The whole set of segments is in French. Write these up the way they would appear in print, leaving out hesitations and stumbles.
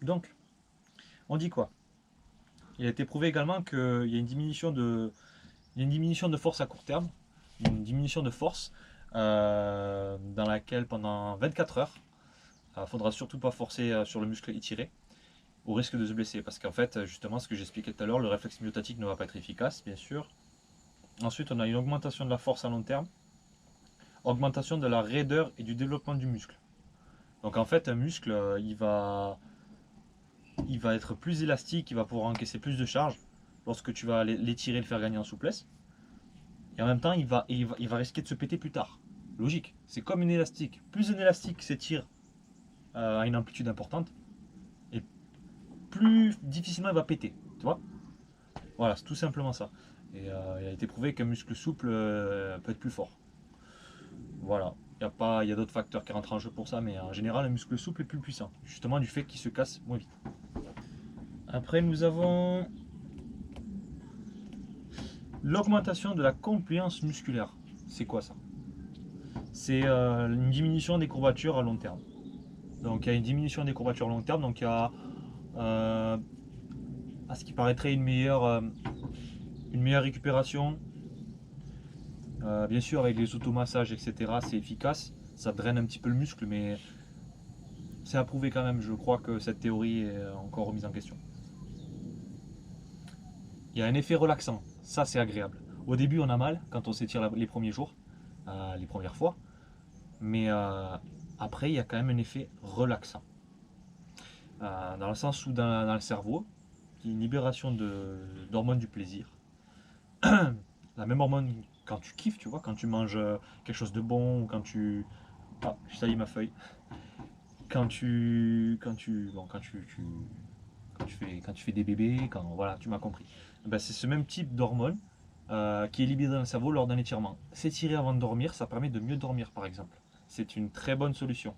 Donc, on dit quoi? Il a été prouvé également qu'il y a une diminution de force à court terme, une diminution de force dans laquelle pendant 24 heures, il ne faudra surtout pas forcer sur le muscle étiré au risque de se blesser. Parce qu'en fait, justement, ce que j'expliquais tout à l'heure, le réflexe myotatique ne va pas être efficace, bien sûr. Ensuite, on a une augmentation de la force à long terme, augmentation de la raideur et du développement du muscle. Donc en fait, un muscle, il va être plus élastique, il va pouvoir encaisser plus de charge lorsque tu vas l'étirer et le faire gagner en souplesse. Et en même temps, il va risquer de se péter plus tard. Logique, c'est comme une élastique. Plus un élastique s'étire à une amplitude importante, et plus difficilement il va péter. Tu vois? Voilà, c'est tout simplement ça. Et il a été prouvé qu'un muscle souple peut être plus fort. Voilà. Il y a d'autres facteurs qui rentrent en jeu pour ça, mais en général, un muscle souple est plus puissant. Justement, du fait qu'il se casse moins vite. Après, nous avons l'augmentation de la compliance musculaire. C'est quoi ça? C'est une diminution des courbatures à long terme. Donc il y a une diminution des courbatures à long terme, donc il y a à ce qui paraîtrait une meilleure récupération. Bien sûr avec les automassages, etc. c'est efficace, ça draine un petit peu le muscle, mais c'est approuvé quand même. Je crois que cette théorie est encore remise en question. Il y a un effet relaxant, ça c'est agréable. Au début on a mal quand on s'étire les premiers jours, les premières fois, mais après il y a quand même un effet relaxant. Dans le sens où dans le cerveau, il y a une libération d'hormones du plaisir. La même hormone quand tu kiffes, tu vois, quand tu manges quelque chose de bon, ou quand tu... Ah, je salis ma feuille. Quand tu fais des bébés, voilà, tu m'as compris. Ben, c'est ce même type d'hormone qui est libéré dans le cerveau lors d'un étirement. S'étirer avant de dormir, ça permet de mieux dormir, par exemple. C'est une très bonne solution.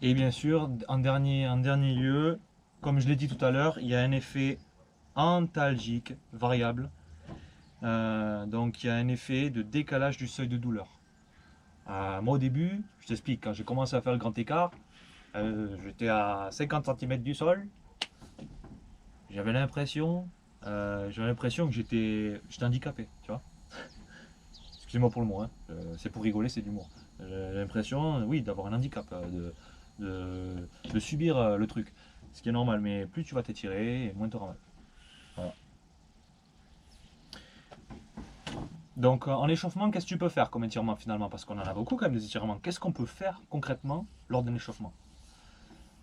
Et bien sûr, en dernier lieu, comme je l'ai dit tout à l'heure, il y a un effet antalgique variable. Donc il y a un effet de décalage du seuil de douleur. Moi au début, je t'explique, quand j'ai commencé à faire le grand écart, j'étais à 50 cm du sol. J'avais l'impression que j'étais handicapé, tu vois. Excusez-moi pour le mot, hein. C'est pour rigoler, c'est de l'humour. J'ai l'impression, oui, d'avoir un handicap, de subir le truc. Ce qui est normal, mais plus tu vas t'étirer, et moins tu auras mal. Voilà. Donc en échauffement, qu'est-ce que tu peux faire comme étirement finalement? Parce qu'on en a beaucoup quand même des étirements. Qu'est-ce qu'on peut faire concrètement lors d'un échauffement?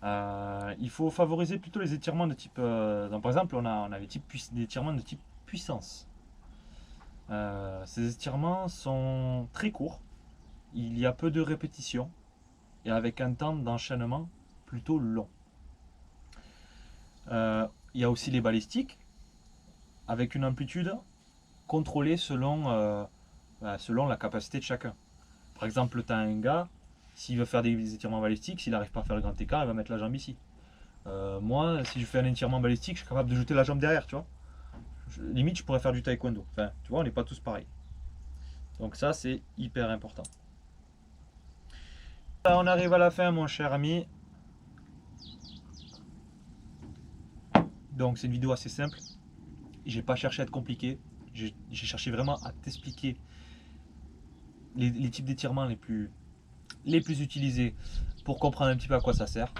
Il faut favoriser plutôt les étirements de type... donc par exemple, on a des étirements de type puissance. Ces étirements sont très courts, il y a peu de répétitions et avec un temps d'enchaînement plutôt long. Il y a aussi les balistiques avec une amplitude contrôlée selon la capacité de chacun. Par exemple, tu as un gars, s'il veut faire des étirements balistiques, s'il n'arrive pas à faire le grand écart, il va mettre la jambe ici. Moi, si je fais un étirement balistique, je suis capable de jeter la jambe derrière, tu vois. Limite, je pourrais faire du taekwondo. Enfin, tu vois, on n'est pas tous pareils. Donc ça, c'est hyper important. Là, on arrive à la fin, mon cher ami. Donc, c'est une vidéo assez simple. J'ai pas cherché à être compliqué. J'ai cherché vraiment à t'expliquer les types d'étirements les plus utilisés pour comprendre un petit peu à quoi ça sert.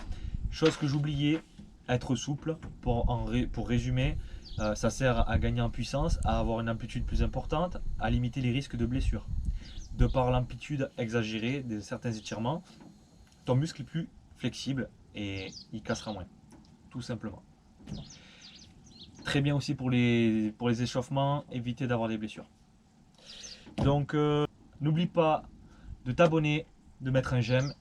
Chose que j'oubliais, être souple. Pour résumer, ça sert à gagner en puissance, à avoir une amplitude plus importante, à limiter les risques de blessures. De par l'amplitude exagérée de certains étirements, ton muscle est plus flexible et il cassera moins, tout simplement. Très bien aussi pour les échauffements, éviter d'avoir des blessures. Donc n'oublie pas de t'abonner, de mettre un j'aime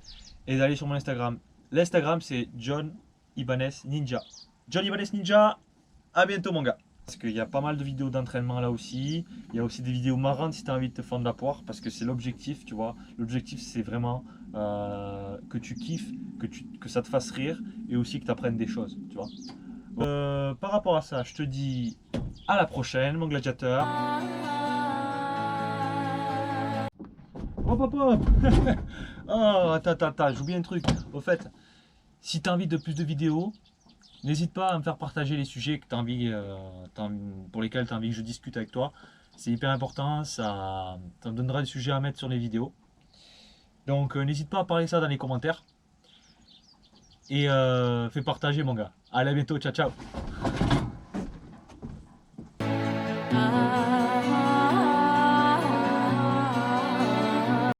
et d'aller sur mon Instagram. L'Instagram c'est John Ibanez Ninja. John Ibanez Ninja, à bientôt mon gars. Parce qu'il y a pas mal de vidéos d'entraînement là aussi. Il y a aussi des vidéos marrantes si tu as envie de te fendre la poire. Parce que c'est l'objectif, tu vois. L'objectif c'est vraiment que tu kiffes, que ça te fasse rire et aussi que tu apprennes des choses, tu vois. Par rapport à ça, je te dis à la prochaine mon gladiateur. Hop hop hop. Oh, attends, j'oublie un truc. Au fait, Si tu as envie de plus de vidéos, n'hésite pas à me faire partager les sujets que pour lesquels tu as envie que je discute avec toi. C'est hyper important, ça me donnera des sujets à mettre sur les vidéos. Donc n'hésite pas à parler ça dans les commentaires. Et fais partager mon gars. Allez, à bientôt, ciao ciao.